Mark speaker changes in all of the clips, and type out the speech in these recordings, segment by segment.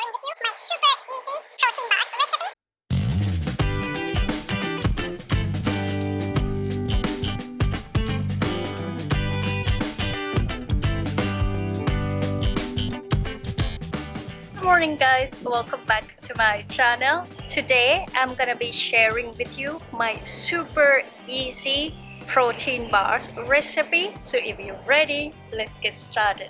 Speaker 1: sharing with you my super easy protein bars recipe.
Speaker 2: Good morning guys, welcome back to my channel. Today I'm gonna be sharing with you my super easy protein bars recipe. So if you're ready, let's get started.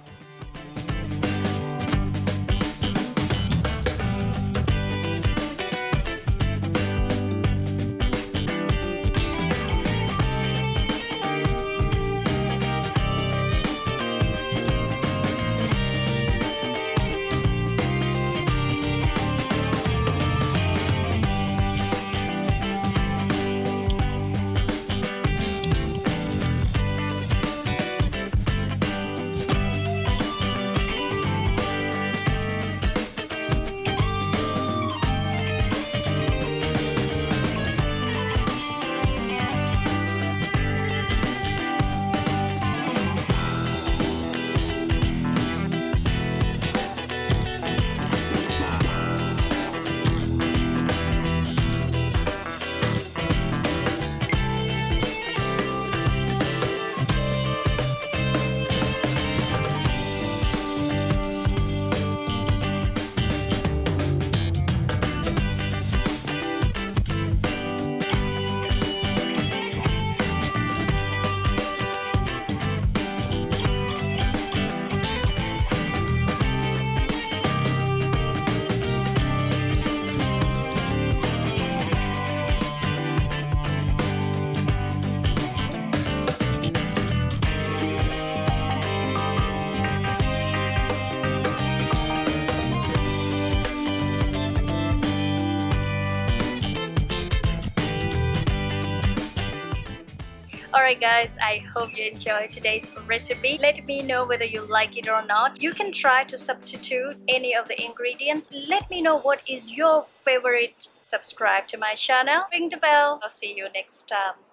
Speaker 2: Alright guys, I hope you enjoyed today's recipe. Let me know whether you like it or not. You can try to substitute any of the ingredients. Let me know what is your favorite. Subscribe to my channel. Ring the bell. I'll see you next time.